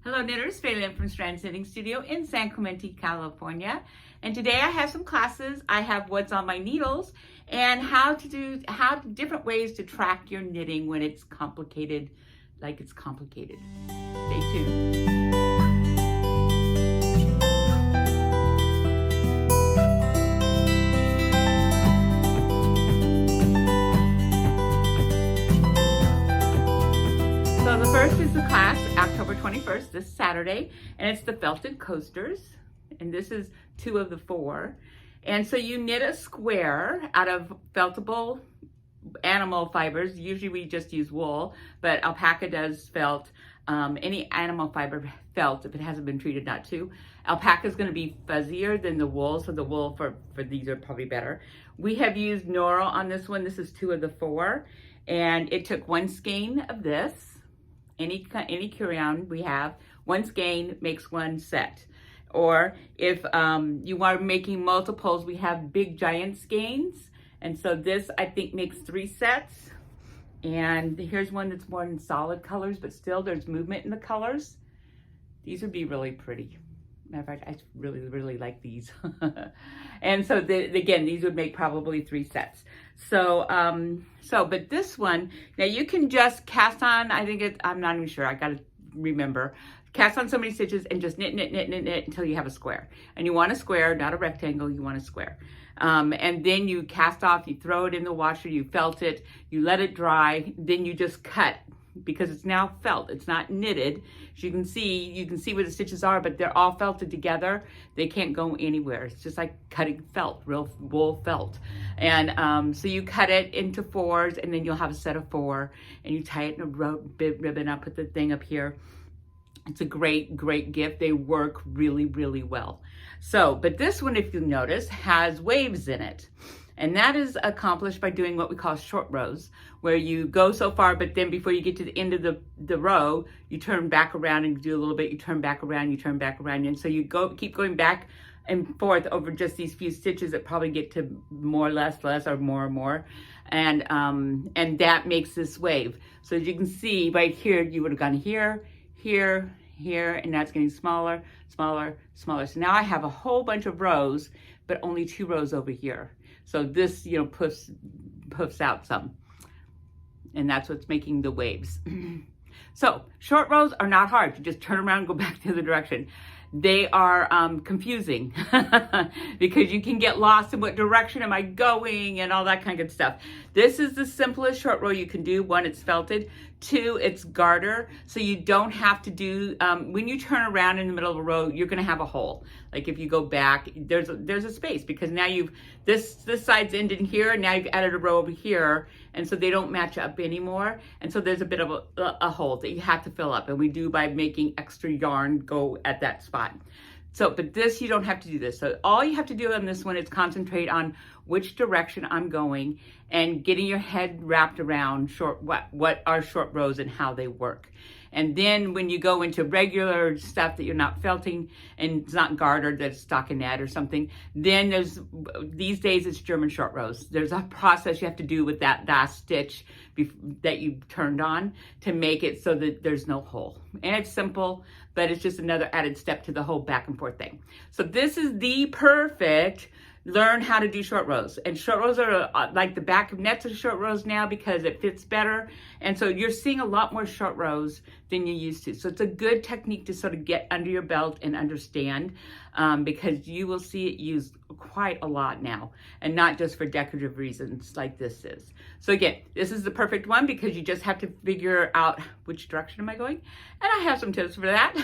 Hello knitters, Faylin from Strands Knitting Studio in San Clemente, California. And today I have some classes. I have what's on my needles and different ways to track your knitting when it's complicated, like it's complicated. Stay tuned. So the first is the class, October 21st, this Saturday, and it's the felted coasters, and this is 2 of the 4. And so you knit a square out of feltable animal fibers. Usually we just use wool, but alpaca does felt. Any animal fiber felt, if it hasn't been treated not to. Alpaca is going to be fuzzier than the wool, so the wool for these are probably better. We have used Nora on this one. This is 2 of the 4, and it took 1 skein of this. Any carry-on we have, 1 skein makes 1 set. Or if you are making multiples, we have big giant skeins. And so this, I think, makes 3 sets. And here's one that's more in solid colors, but still there's movement in the colors. These would be really pretty. Matter of fact, I really, really like these. And so again, these would make probably 3 sets. So, but this one, now you can just cast on, I'm not even sure, I gotta remember. Cast on so many stitches and just knit until you have a square. And you want a square, not a rectangle, you want a square. And then you cast off, you throw it in the washer, you felt it, you let it dry, then you just cut, because it's now felt, it's not knitted. As you can see where the stitches are, but they're all felted together. They can't go anywhere. It's just like cutting felt, real wool felt. And so you cut it into 4s, and then you'll have a set of 4, and you tie it in a ribbon. I'll put the thing up here. It's a great, great gift. They work really, really well. So, but this one, if you notice, has waves in it. And that is accomplished by doing what we call short rows, where you go so far, but then before you get to the end of the row, you turn back around and do a little bit, you turn back around, you turn back around. And so you keep going back and forth over just these few stitches that probably get to more, less, or more. And that makes this wave. So as you can see right here, you would have gone here, here, here, and now it's getting smaller, smaller, smaller. So now I have a whole bunch of rows, but only 2 rows over here. So this, puffs out some, and that's what's making the waves. So short rows are not hard. You just turn around and go back the other direction. They are confusing because you can get lost in what direction am I going and all that kind of stuff. This is the simplest short row you can do. 1, it's felted. 2, it's garter. So you don't have to do, when you turn around in the middle of a row, you're gonna have a hole. Like if you go back, there's a space, because now this side's ended here, and now you've added a row over here, and so they don't match up anymore. And so there's a bit of a hole that you have to fill up, and we do by making extra yarn go at that spot. So, but this, you don't have to do this. So all you have to do on this one is concentrate on which direction I'm going and getting your head wrapped around what are short rows and how they work. And then when you go into regular stuff that you're not felting and it's not gartered, that's stockinette or something, then these days it's German short rows. There's a process you have to do with that last stitch that you turned on to make it so that there's no hole. And it's simple, but it's just another added step to the whole back and forth thing. So this is the perfect learn how to do short rows. And short rows are like the back of nets of short rows now, because it fits better. And so you're seeing a lot more short rows than you used to. So it's a good technique to sort of get under your belt and understand, because you will see it used quite a lot now, and not just for decorative reasons like this is. So again, this is the perfect one, because you just have to figure out which direction am I going. And I have some tips for that.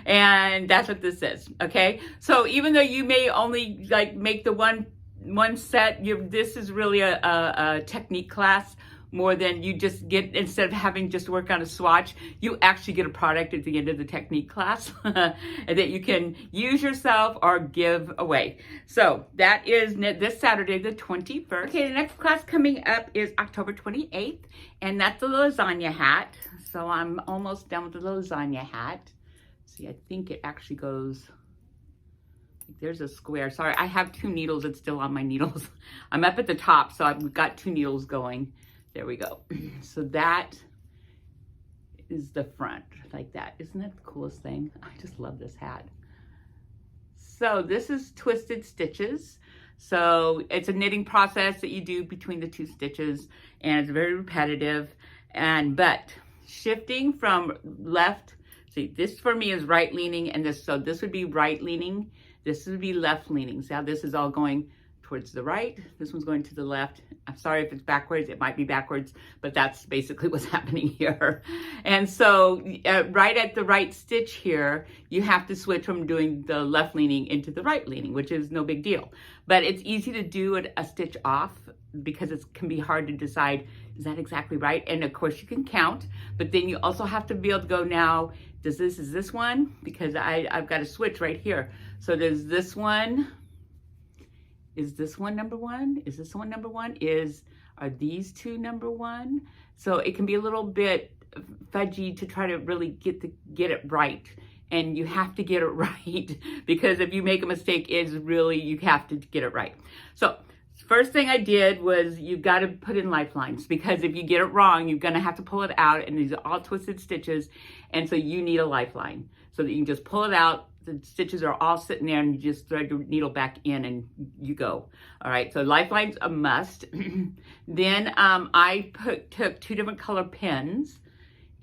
And that's what this is, okay? So even though you may only make the one set, this is really a technique class more than you just get, instead of having just work on a swatch, you actually get a product at the end of the technique class that you can use yourself or give away. So that is this Saturday, the 21st. Okay, the next class coming up is October 28th, and that's the lasagna hat. So I'm almost done with the lasagna hat. See, I think it actually goes, there's a square. Sorry, I have 2 needles. It's still on my needles. I'm up at the top, so I've got 2 needles going. There we go. So that is the front, like that. Isn't that the coolest thing? I just love this hat. So this is twisted stitches. So it's a knitting process that you do between the 2 stitches, and it's very repetitive. But shifting from left, see, this for me is right leaning, and this would be right leaning. This would be left leaning. See how this is all going towards the right? This one's going to the left. I'm sorry if it's backwards. It might be backwards, but that's basically what's happening here. And so right at the right stitch here, you have to switch from doing the left leaning into the right leaning, which is no big deal. But it's easy to do it a stitch off because it can be hard to decide, is that exactly right? And of course you can count, but then you also have to be able to go, now, is this one? Because I've got to switch right here. So there's this one. Is this one number 1? Is this one number 1? Are these 2 number 1? So it can be a little bit fudgy to try to really get it right. And you have to get it right, because if you make a mistake, you have to get it right. So first thing I did was, you've got to put in lifelines, because if you get it wrong, you're gonna have to pull it out, and these are all twisted stitches. And so you need a lifeline so that you can just pull it out. The stitches are all sitting there, and you just thread your needle back in and you go. All right, so lifeline's a must. Then I took 2 different color pens,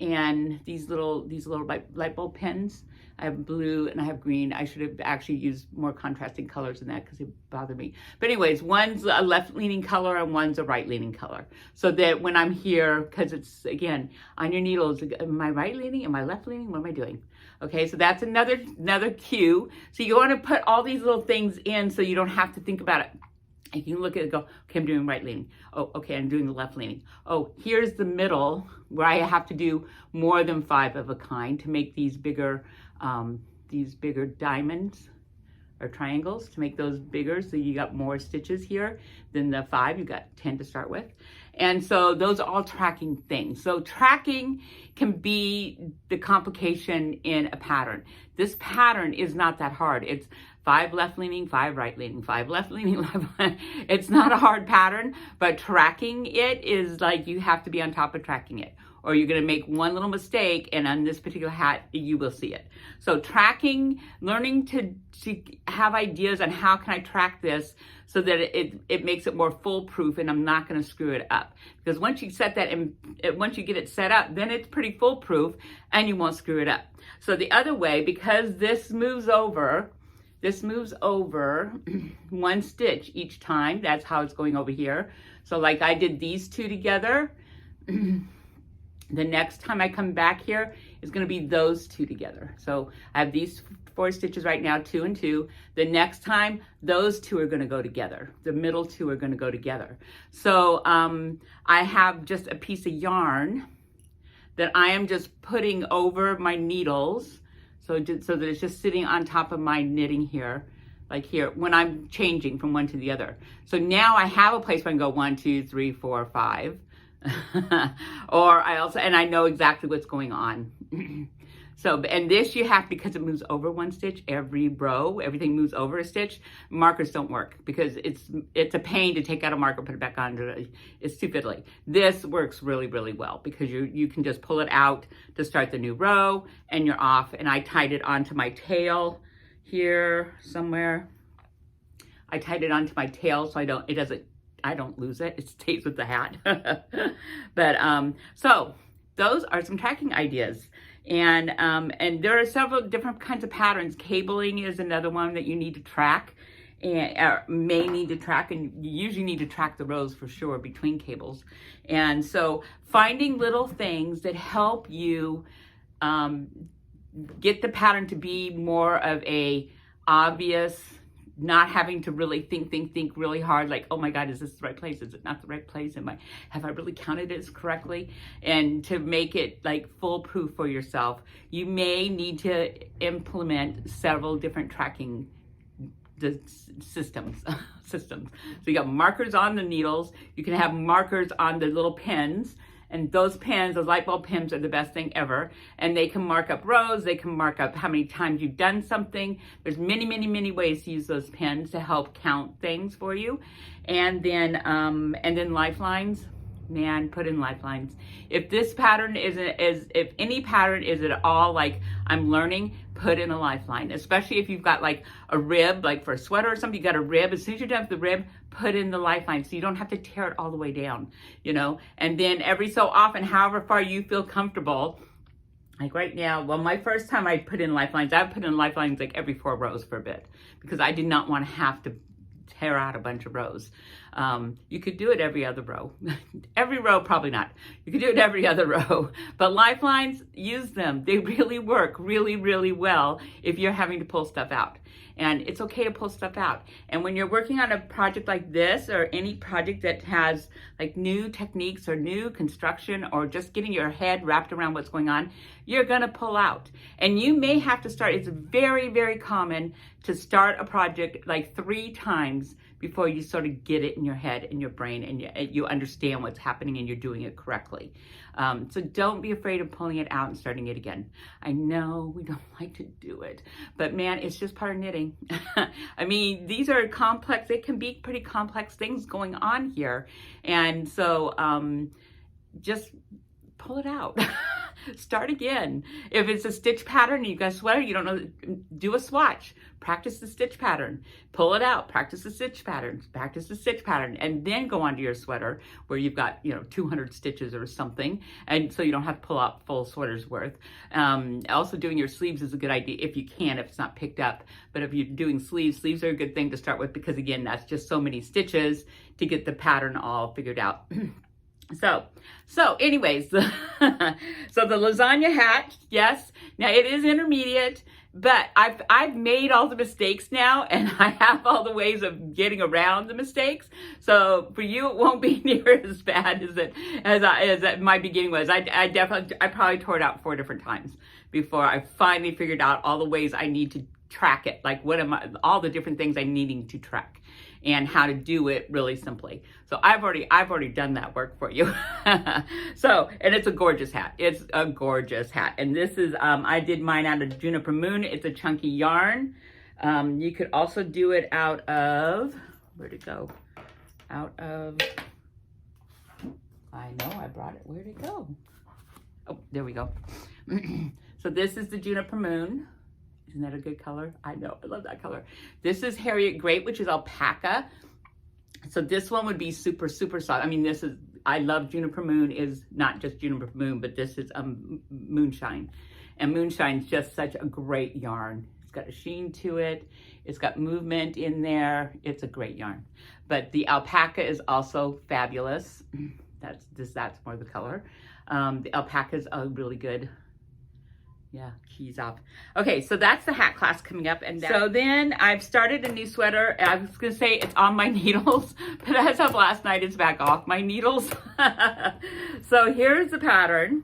and these little light bulb pens. I have blue and I have green. I should have actually used more contrasting colors than that because they bother me. But anyways, one's a left-leaning color and one's a right-leaning color. So that when I'm here, because it's, again, on your needles, am I right-leaning? Am I left-leaning? What am I doing? Okay, so that's another cue. So you want to put all these little things in so you don't have to think about it. You can look at it and go, okay, I'm doing right leaning. Oh, okay, I'm doing the left leaning. Oh, here's the middle where I have to do more than 5 of a kind to make these bigger diamonds or triangles, to make those bigger. So you got more stitches here than the 5. You got 10 to start with. And so those are all tracking things. So tracking can be the complication in a pattern. This pattern is not that hard. It's 5 left leaning, 5 right leaning, 5 left leaning, left. It's not a hard pattern, but tracking it is like, you have to be on top of tracking it, or you're going to make one little mistake, and on this particular hat, you will see it. So tracking, learning to have ideas on how can I track this so that it makes it more foolproof and I'm not going to screw it up. Because once you set that, and once you get it set up, then it's pretty foolproof and you won't screw it up. So the other way, because this moves over 1 stitch each time. That's how it's going over here. So like I did these 2 together. The next time I come back here is going to be those 2 together. So I have these 4 stitches right now, 2 and 2. The next time, those 2 are going to go together. The middle 2 are going to go together. So I have just a piece of yarn that I am just putting over my needles, so that it's just sitting on top of my knitting here, like here, when I'm changing from one to the other. So now I have a place where I can go 1, 2, 3, 4, 5. Or I know exactly what's going on. So, and this you have, because it moves over 1 stitch, every row, everything moves over a stitch. Markers don't work because it's a pain to take out a marker, put it back on. It's too fiddly. This works really, really well because you can just pull it out to start the new row and you're off. And I tied it onto my tail here somewhere. I tied it onto my tail so I don't lose it. It stays with the hat. But so those are some tracking ideas. And there are several different kinds of patterns. Cabling is another one that you need to track, and may need to track, and you usually need to track the rows for sure between cables. And so finding little things that help you get the pattern to be more of a obvious, not having to really think really hard, like, oh my God, is this the right place? Is it not the right place? Have I really counted it correctly? And to make it like foolproof for yourself, you may need to implement several different tracking systems. So you got markers on the needles. You can have markers on the little pens. And those pens, those light bulb pens, are the best thing ever. And they can mark up rows. They can mark up how many times you've done something. There's many, many, many ways to use those pens to help count things for you. And then lifelines. man, put in lifelines. If this pattern if any pattern is at all like I'm learning, put in a lifeline, especially if you've got like a rib, like for a sweater or something, you got a rib. As soon as you're done with the rib, put in the lifeline so you don't have to tear it all the way down, you know. And then every so often, however far you feel comfortable, like right now, well, my first time I put in lifelines, I put in lifelines like every 4 rows for a bit because I did not want to have to tear out a bunch of rows. You could do it every other row. Every row, probably not. You could do it every other row. But lifelines, use them. They really work really, really well if you're having to pull stuff out. And it's okay to pull stuff out. And when you're working on a project like this or any project that has like new techniques or new construction or just getting your head wrapped around what's going on, you're gonna pull out. And you may have to start, it's very, very common to start a project like 3 times before you sort of get it in your head and your brain and you understand what's happening and you're doing it correctly. So don't be afraid of pulling it out and starting it again. I know we don't like to do it, but man, it's just part of knitting. I mean, these are complex, they can be pretty complex things going on here. And so just pull it out. Start again. If it's a stitch pattern and you've got a sweater, you don't know, do a swatch. Practice the stitch pattern. Pull it out. Practice the stitch pattern. Practice the stitch pattern. And then go on to your sweater where you've got, 200 stitches or something. And so you don't have to pull out full sweater's worth. Also doing your sleeves is a good idea if you can, if it's not picked up. But if you're doing sleeves are a good thing to start with because again, that's just so many stitches to get the pattern all figured out. So anyways, so the lasagna hat, yes. Now it is intermediate, but I've made all the mistakes now and I have all the ways of getting around the mistakes. So for you, it won't be near as bad as my beginning was. I probably tore it out 4 different times before I finally figured out all the ways I need to track it. Like all the different things I'm needing to track and how to do it really simply. So I've already done that work for you. So, and it's a gorgeous hat. It's a gorgeous hat. And this is, I did mine out of Juniper Moon. It's a chunky yarn. You could also do it out of, where'd it go? Out of, I know I brought it, where'd it go? Oh, there we go. So this is the Juniper Moon. Isn't that a good color? I know, I love that color. This is Harriet Great, which is alpaca. So this one would be super, super soft. I mean, I love Juniper Moon is not just Juniper Moon, but this is Moonshine. And Moonshine's just such a great yarn. It's got a sheen to it. It's got movement in there. It's a great yarn. But the alpaca is also fabulous. That's more the color. The alpacas are really good. Yeah, keys off. Okay, so that's the hat class coming up. And so then I've started a new sweater. I was gonna say it's on my needles, but as of last night, it's back off my needles. So here's the pattern.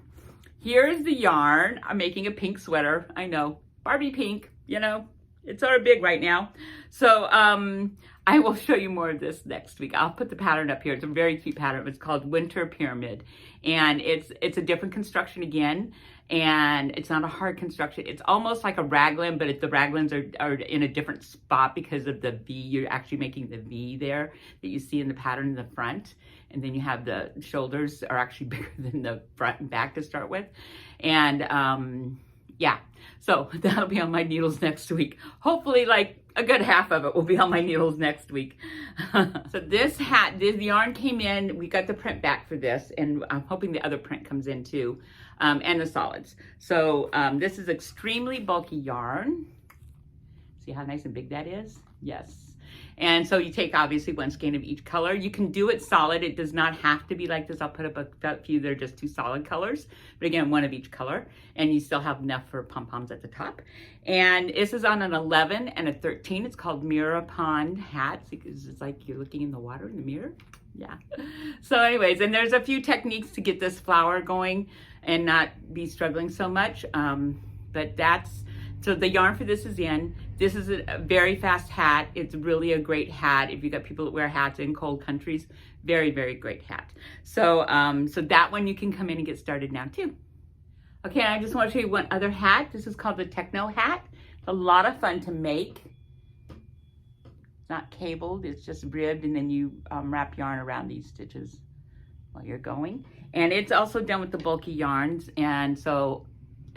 Here's the yarn. I'm making a pink sweater. I know, Barbie pink, it's sort of big right now. So I will show you more of this next week. I'll put the pattern up here. It's a very cute pattern. It's called Winter Pyramid. And it's a different construction again. And it's not a hard construction. It's almost like a raglan, but the raglans are in a different spot because of the V. You're actually making the V there that you see in the pattern in the front. And then you have the shoulders are actually bigger than the front and back to start with. And yeah, so that'll be on my needles next week. Hopefully like a good half of it will be on my needles next week. So this hat, the yarn came in, we got the print back for this, and I'm hoping the other print comes in too, and the solids. So this is extremely bulky yarn. See how nice and big that is? Yes. And so you take obviously 1 skein of each color. You can do it solid. It does not have to be like this. I'll put up a few that are just 2 solid colors. But again, 1 of each color. And you still have enough for pom-poms at the top. And this is on an 11 and a 13. It's called Mirror Pond hats because it's like you're looking in the water in the mirror. Yeah. So anyways, and there's a few techniques to get this flower going and not be struggling so much. But so the yarn for this is in. This is a very fast hat. It's really a great hat. If you got people that wear hats in cold countries, very, very great hat. So, so that one you can come in and get started now too. Okay, I just want to show you one other hat. This is called the Techno hat. It's a lot of fun to make. It's not cabled, it's just ribbed, and then you wrap yarn around these stitches. while you're going. And it's also done with the bulky yarns. And so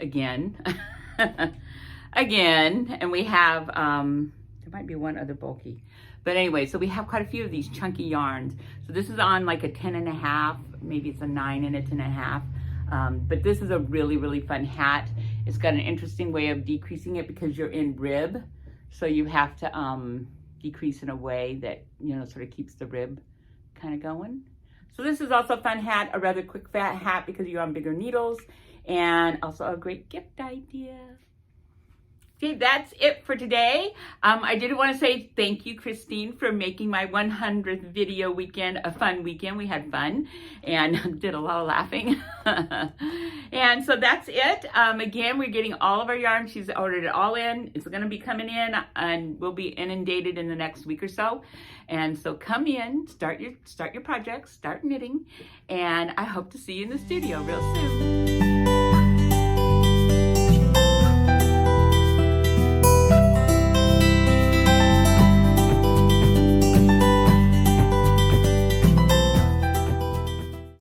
again, again, and we have, there might be one other bulky. But anyway, so we have quite a few of these chunky yarns. So this is on like a 10.5, maybe it's a 9 and a 10.5. But this is a really, really fun hat. It's got an interesting way of decreasing it because you're in rib. So you have to decrease in a way that, you know, sort of keeps the rib kind of going. So this is also a fun hat, a rather quick fat hat because you're on bigger needles, and also a great gift idea. Okay, that's it for today. I did want to say thank you, Christine, for making my 100th video weekend a fun weekend. We had fun and did a lot of laughing. And so that's it. Again, we're getting all of our yarn. She's ordered it all in. It's going to be coming in, and we'll be inundated in the next week or so. And so come in, start your projects, start knitting, and I hope to see you in the studio real soon.